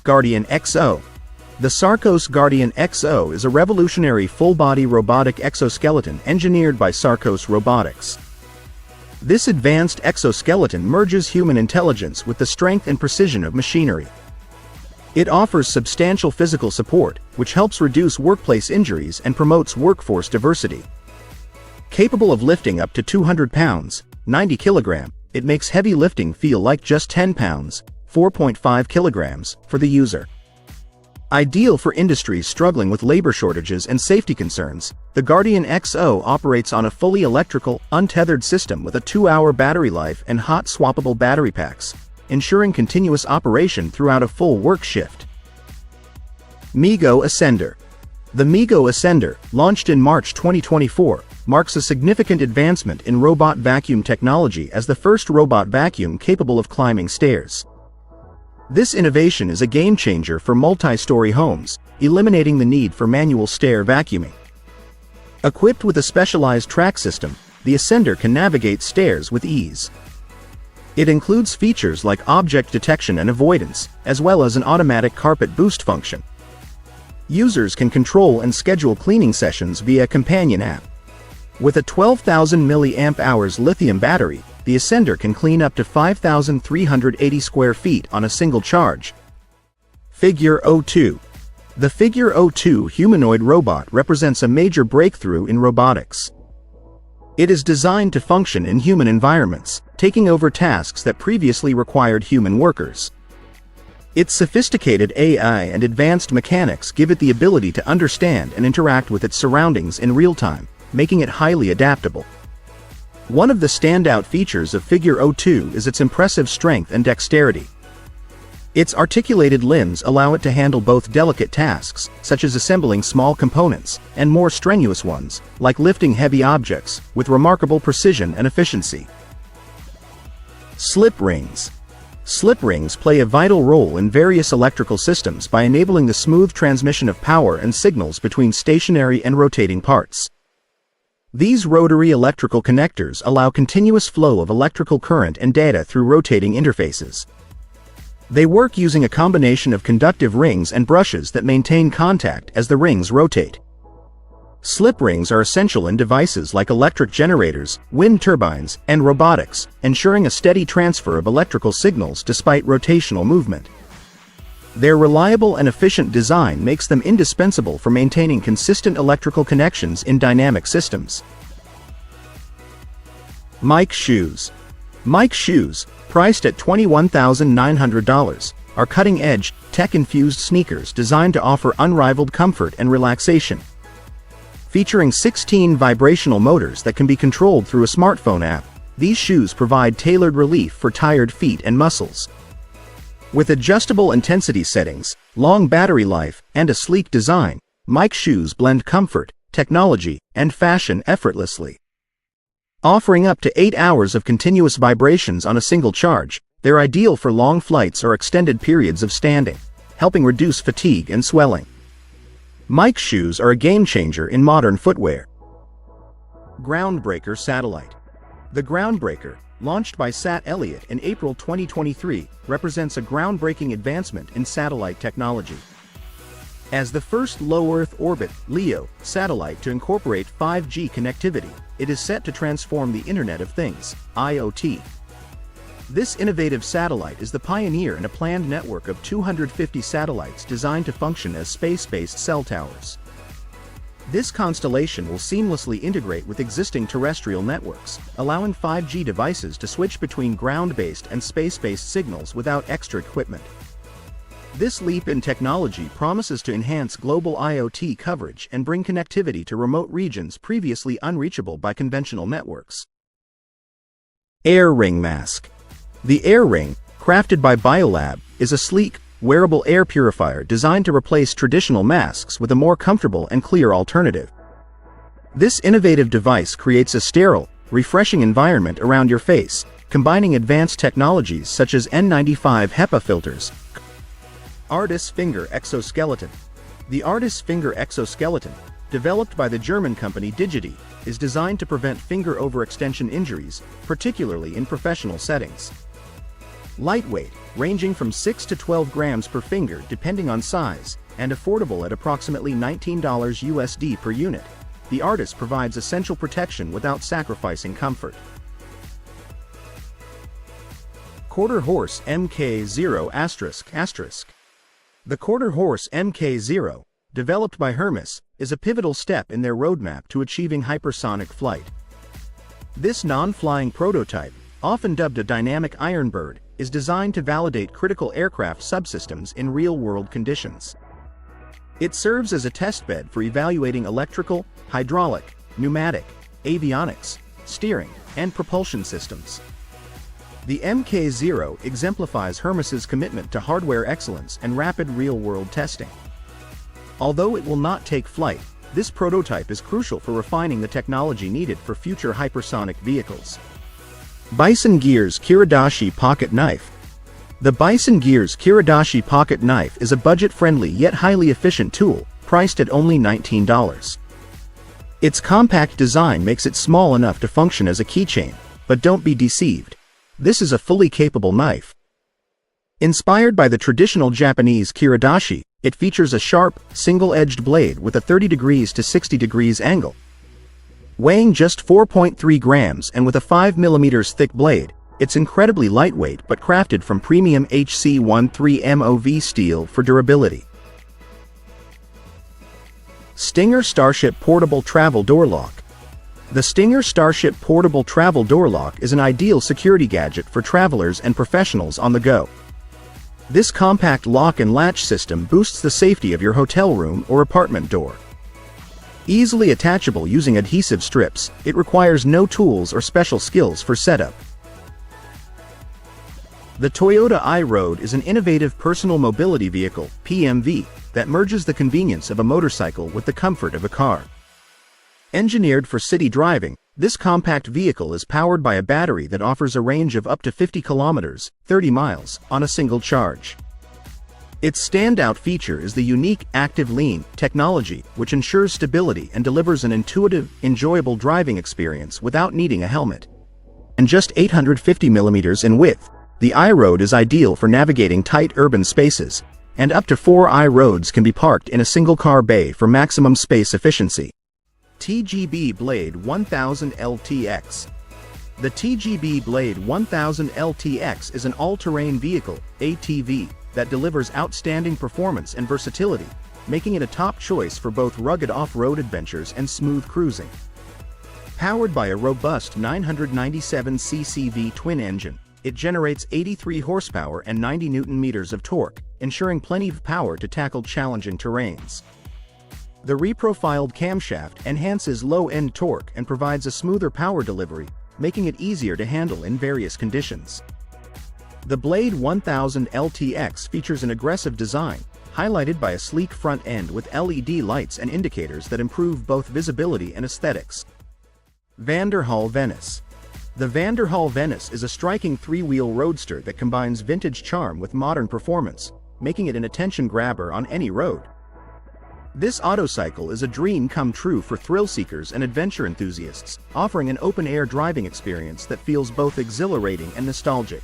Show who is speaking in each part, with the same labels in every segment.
Speaker 1: Guardian XO. The Sarcos Guardian XO is a revolutionary full-body robotic exoskeleton engineered by Sarcos Robotics. This advanced exoskeleton merges human intelligence with the strength and precision of machinery. It offers substantial physical support, which helps reduce workplace injuries and promotes workforce diversity. Capable of lifting up to 200 pounds, 90 kilograms, it makes heavy lifting feel like just 10 pounds, 4.5 kilograms, for the user. Ideal for industries struggling with labor shortages and safety concerns, the Guardian XO operates on a fully electrical, untethered system with a 2-hour battery life and hot swappable battery packs, ensuring continuous operation throughout a full work shift. Migo Ascender. The Migo Ascender, launched in March 2024, marks a significant advancement in robot vacuum technology as the first robot vacuum capable of climbing stairs. This innovation is a game-changer for multi-story homes, eliminating the need for manual stair vacuuming. Equipped with a specialized track system, the Ascender can navigate stairs with ease. It includes features like object detection and avoidance, as well as an automatic carpet boost function. Users can control and schedule cleaning sessions via a companion app. With a 12,000 mAh lithium battery, the Ascender can clean up to 5,380 square feet on a single charge. Figure 02. The Figure 02 humanoid robot represents a major breakthrough in robotics. It is designed to function in human environments, taking over tasks that previously required human workers. Its sophisticated AI and advanced mechanics give it the ability to understand and interact with its surroundings in real time, making it highly adaptable. One of the standout features of Figure 02 is its impressive strength and dexterity. Its articulated limbs allow it to handle both delicate tasks, such as assembling small components, and more strenuous ones, like lifting heavy objects, with remarkable precision and efficiency. Slip rings. Slip rings play a vital role in various electrical systems by enabling the smooth transmission of power and signals between stationary and rotating parts. These rotary electrical connectors allow continuous flow of electrical current and data through rotating interfaces. They work using a combination of conductive rings and brushes that maintain contact as the rings rotate. Slip rings are essential in devices like electric generators, wind turbines, and robotics, ensuring a steady transfer of electrical signals despite rotational movement. Their reliable and efficient design makes them indispensable for maintaining consistent electrical connections in dynamic systems. Mk shoes. Mk shoes, priced at $21,900, are cutting-edge, tech-infused sneakers designed to offer unrivaled comfort and relaxation. Featuring 16 vibrational motors that can be controlled through a smartphone app, these shoes provide tailored relief for tired feet and muscles. With adjustable intensity settings, long battery life, and a sleek design, Mk shoes blend comfort, technology, and fashion effortlessly. Offering up to 8 hours of continuous vibrations on a single charge, they're ideal for long flights or extended periods of standing, helping reduce fatigue and swelling. Mk shoes are a game-changer in modern footwear. Groundbreaker Satellite. The Groundbreaker, launched by Sat Elliott in April 2023, represents a groundbreaking advancement in satellite technology. As the first low-Earth orbit (LEO) satellite to incorporate 5G connectivity, it is set to transform the Internet of Things (IoT). This innovative satellite is the pioneer in a planned network of 250 satellites designed to function as space-based cell towers. This constellation will seamlessly integrate with existing terrestrial networks, allowing 5G devices to switch between ground-based and space-based signals without extra equipment. This leap in technology promises to enhance global IoT coverage and bring connectivity to remote regions previously unreachable by conventional networks. Air Ring Mask. The Air Ring, crafted by Biolab, is a sleek, wearable air purifier designed to replace traditional masks with a more comfortable and clear alternative. This innovative device creates a sterile, refreshing environment around your face, combining advanced technologies such as N95 HEPA filters. Artis Finger Exoskeleton. The Artis Finger Exoskeleton, developed by the German company Digity, is designed to prevent finger overextension injuries, particularly in professional settings. Lightweight, ranging from 6 to 12 grams per finger depending on size, and affordable at approximately $19 USD per unit, the Artis provides essential protection without sacrificing comfort. Quarterhorse Mk0***. The Quarterhorse Mk0, developed by Hermes, is a pivotal step in their roadmap to achieving hypersonic flight. This non-flying prototype, often dubbed a dynamic ironbird, is designed to validate critical aircraft subsystems in real-world conditions. It serves as a testbed for evaluating electrical, hydraulic, pneumatic, avionics, steering, and propulsion systems. The Mk0 exemplifies Hermes's commitment to hardware excellence and rapid real-world testing. Although it will not take flight, this prototype is crucial for refining the technology needed for future hypersonic vehicles. Bison Gear's Kiridashi Pocket Knife. The Bison Gear's Kiridashi Pocket Knife is a budget-friendly yet highly efficient tool, priced at only $19. Its compact design makes it small enough to function as a keychain, but don't be deceived. This is a fully capable knife. Inspired by the traditional Japanese Kiridashi, it features a sharp, single-edged blade with a 30 degrees to 60 degrees angle. Weighing just 4.3 grams and with a 5 mm thick blade, it's incredibly lightweight but crafted from premium HC13 MOV steel for durability. Stinger Starship Portable Travel Door Lock. The Stinger Starship Portable Travel Door Lock is an ideal security gadget for travelers and professionals on the go. This compact lock and latch system boosts the safety of your hotel room or apartment door. Easily attachable using adhesive strips, it requires no tools or special skills for setup. The Toyota IOAD is an innovative personal mobility vehicle, PMV, that merges the convenience of a motorcycle with the comfort of a car. Engineered for city driving, this compact vehicle is powered by a battery that offers a range of up to 50 kilometers, 30 miles, on a single charge. Its standout feature is the unique Active Lean technology, which ensures stability and delivers an intuitive, enjoyable driving experience without needing a helmet. And just 850 millimeters in width, the iRoad is ideal for navigating tight urban spaces, and up to 4 iRoads can be parked in a single car bay for maximum space efficiency. TGB Blade 1000 LTX. The TGB Blade 1000 LTX is an all-terrain vehicle, ATV, that delivers outstanding performance and versatility, making it a top choice for both rugged off-road adventures and smooth cruising. Powered by a robust 997cc V-twin engine, it generates 83 horsepower and 90 Nm of torque, ensuring plenty of power to tackle challenging terrains. The reprofiled camshaft enhances low-end torque and provides a smoother power delivery, making it easier to handle in various conditions. The Blade 1000 LTX features an aggressive design, highlighted by a sleek front end with LED lights and indicators that improve both visibility and aesthetics. Vanderhall Venice. The Vanderhall Venice is a striking three-wheel roadster that combines vintage charm with modern performance, making it an attention grabber on any road. This autocycle is a dream come true for thrill seekers and adventure enthusiasts, offering an open-air driving experience that feels both exhilarating and nostalgic.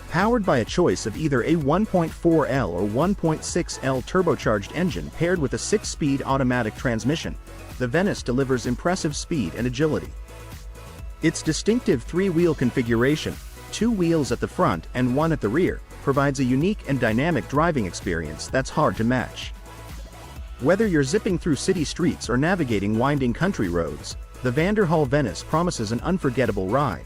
Speaker 1: Powered by a choice of either a 1.4L or 1.6L turbocharged engine paired with a 6-speed automatic transmission, the Venice delivers impressive speed and agility. Its distinctive three-wheel configuration, 2 wheels at the front and 1 at the rear, provides a unique and dynamic driving experience that's hard to match. Whether you're zipping through city streets or navigating winding country roads, the Vanderhall Venice promises an unforgettable ride.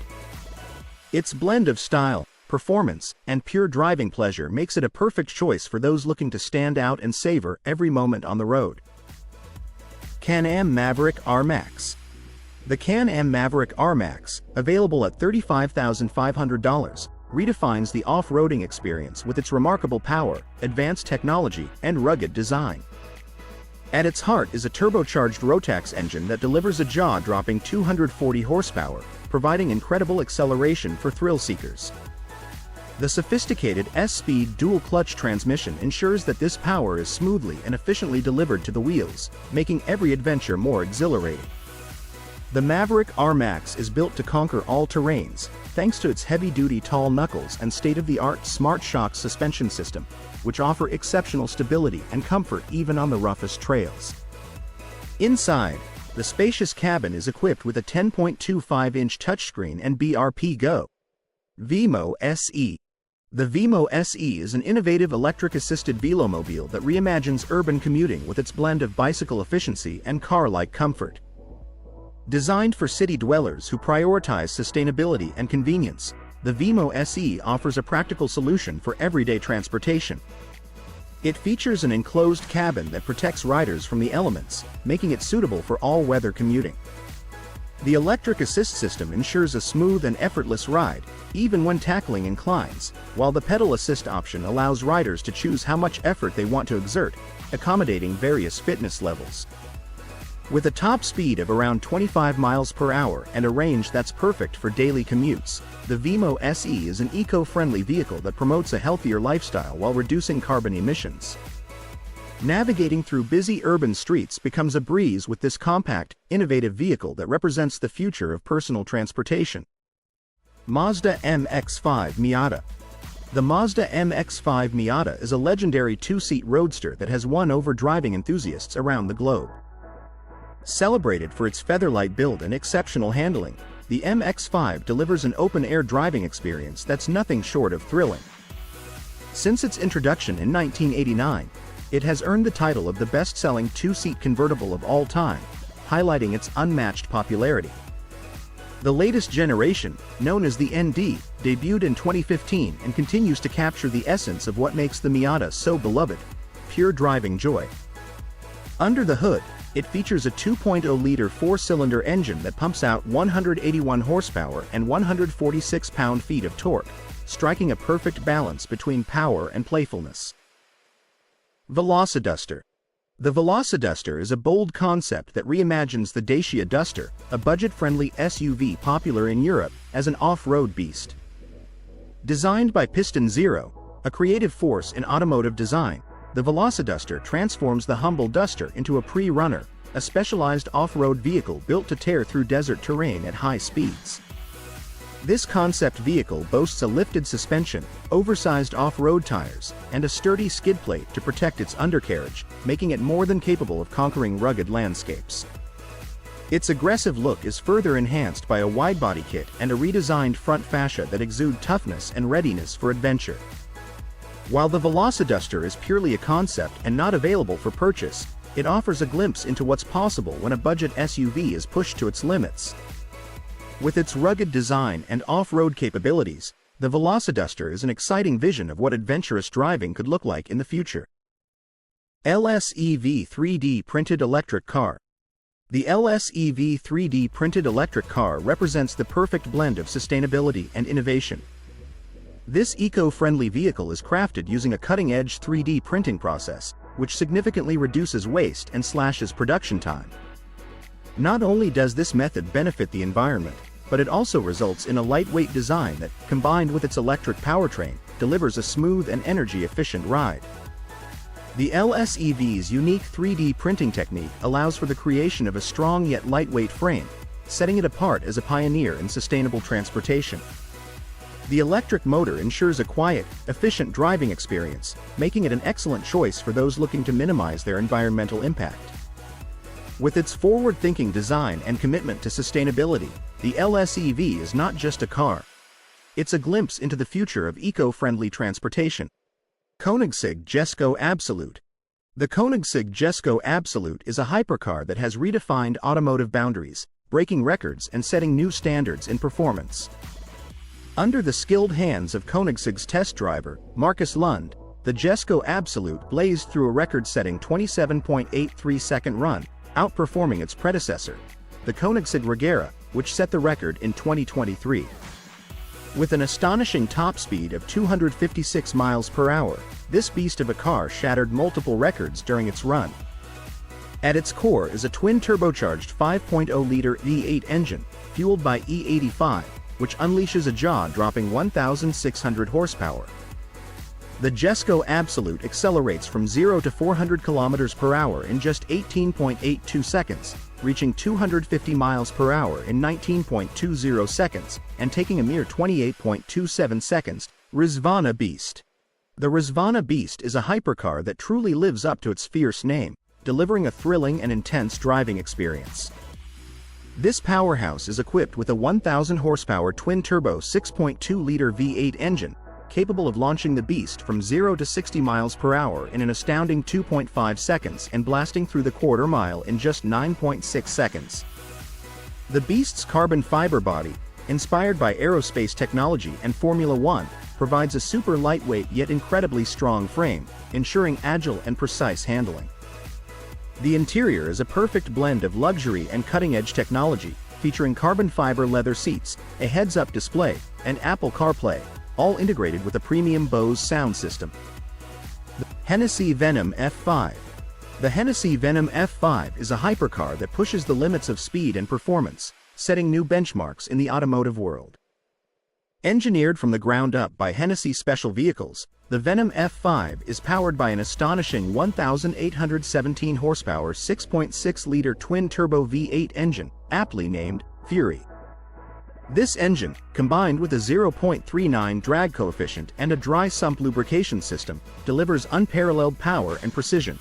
Speaker 1: Its blend of style, performance, and pure driving pleasure makes it a perfect choice for those looking to stand out and savor every moment on the road. Canam Maverick Rmax. The Canam Maverick Rmax, available at $35,500, redefines the off-roading experience with its remarkable power, advanced technology, and rugged design. At its heart is a turbocharged Rotax engine that delivers a jaw-dropping 240 horsepower, providing incredible acceleration for thrill seekers. The sophisticated S-Speed dual-clutch transmission ensures that this power is smoothly and efficiently delivered to the wheels, making every adventure more exhilarating. The Maverick Rmax is built to conquer all terrains, thanks to its heavy-duty tall knuckles and state-of-the-art Smart Shock suspension system, which offer exceptional stability and comfort even on the roughest trails. Inside, the spacious cabin is equipped with a 10.25-inch touchscreen and BRP Go Vemo SE. The Vemo SE is an innovative electric-assisted velomobile that reimagines urban commuting with its blend of bicycle efficiency and car-like comfort. Designed for city dwellers who prioritize sustainability and convenience, the Vemo SE offers a practical solution for everyday transportation. It features an enclosed cabin that protects riders from the elements, making it suitable for all-weather commuting. The electric assist system ensures a smooth and effortless ride, even when tackling inclines, while the pedal assist option allows riders to choose how much effort they want to exert, accommodating various fitness levels. With a top speed of around 25 miles per hour and a range that's perfect for daily commutes, the Vemo SE is an eco-friendly vehicle that promotes a healthier lifestyle while reducing carbon emissions. Navigating through busy urban streets becomes a breeze with this compact, innovative vehicle that represents the future of personal transportation. Mazda MX5 Miata. The Mazda MX5 Miata is a legendary two-seat roadster that has won over driving enthusiasts around the globe. Celebrated for its featherlight build and exceptional handling, the MX5 delivers an open-air driving experience that's nothing short of thrilling. Since its introduction in 1989, it has earned the title of the best-selling two-seat convertible of all time, highlighting its unmatched popularity. The latest generation, known as the ND, debuted in 2015 and continues to capture the essence of what makes the Miata so beloved: pure driving joy. Under the hood, it features a 2.0-liter four-cylinder engine that pumps out 181 horsepower and 146 pound-feet of torque, striking a perfect balance between power and playfulness. Veloca Duster. The Veloca Duster is a bold concept that reimagines the Dacia Duster, a budget-friendly SUV popular in Europe, as an off-road beast. Designed by Piston Zero, a creative force in automotive design, the Veloca Duster transforms the humble Duster into a pre-runner, a specialized off-road vehicle built to tear through desert terrain at high speeds. This concept vehicle boasts a lifted suspension, oversized off-road tires, and a sturdy skid plate to protect its undercarriage, making it more than capable of conquering rugged landscapes. Its aggressive look is further enhanced by a wide-body kit and a redesigned front fascia that exude toughness and readiness for adventure. While the Veloca Duster is purely a concept and not available for purchase, it offers a glimpse into what's possible when a budget SUV is pushed to its limits. With its rugged design and off-road capabilities, the Veloca Duster is an exciting vision of what adventurous driving could look like in the future. LSEV 3D Printed Electric Car. The LSEV 3D Printed Electric Car represents the perfect blend of sustainability and innovation. This eco-friendly vehicle is crafted using a cutting-edge 3D printing process, which significantly reduces waste and slashes production time. Not only does this method benefit the environment, but it also results in a lightweight design that, combined with its electric powertrain, delivers a smooth and energy-efficient ride. The LSEV's unique 3D printing technique allows for the creation of a strong yet lightweight frame, setting it apart as a pioneer in sustainable transportation. The electric motor ensures a quiet, efficient driving experience, making it an excellent choice for those looking to minimize their environmental impact. With its forward-thinking design and commitment to sustainability, the LSEV is not just a car. It's a glimpse into the future of eco-friendly transportation. Koenigsegg Jesco Absolute. The Koenigsegg Jesco Absolute is a hypercar that has redefined automotive boundaries, breaking records and setting new standards in performance. Under the skilled hands of Koenigsegg's test driver, Marcus Lund, the Jesco Absolute blazed through a record-setting 27.83-second run, outperforming its predecessor, the Koenigsegg Regera, which set the record in 2023. With an astonishing top speed of 256 miles per hour, this beast of a car shattered multiple records during its run. At its core is a twin-turbocharged 5.0-liter V8 engine, fueled by E85, which unleashes a jaw-dropping 1,600 horsepower. The Jesco Absolute accelerates from 0 to 400 km per hour in just 18.82 seconds, reaching 250 miles per hour in 19.20 seconds, and taking a mere 28.27 seconds, Rizvana Beast. The Rizvana Beast is a hypercar that truly lives up to its fierce name, delivering a thrilling and intense driving experience. This powerhouse is equipped with a 1,000 horsepower twin-turbo 6.2-liter V8 engine, capable of launching the Beast from 0 to 60 miles per hour in an astounding 2.5 seconds and blasting through the quarter mile in just 9.6 seconds. The Beast's carbon fiber body, inspired by aerospace technology and Formula One, provides a super lightweight yet incredibly strong frame, ensuring agile and precise handling. The interior is a perfect blend of luxury and cutting-edge technology, featuring carbon fiber leather seats, a heads-up display, and Apple CarPlay, all integrated with a premium Bose sound system. The Hennessy Venom F5. The Hennessy Venom F5 is a hypercar that pushes the limits of speed and performance, setting new benchmarks in the automotive world. Engineered from the ground up by Hennessy Special Vehicles, the Venom F5 is powered by an astonishing 1,817 horsepower 6.6-liter twin-turbo V8 engine, aptly named Fury. This engine, combined with a 0.39 drag coefficient and a dry sump lubrication system, delivers unparalleled power and precision,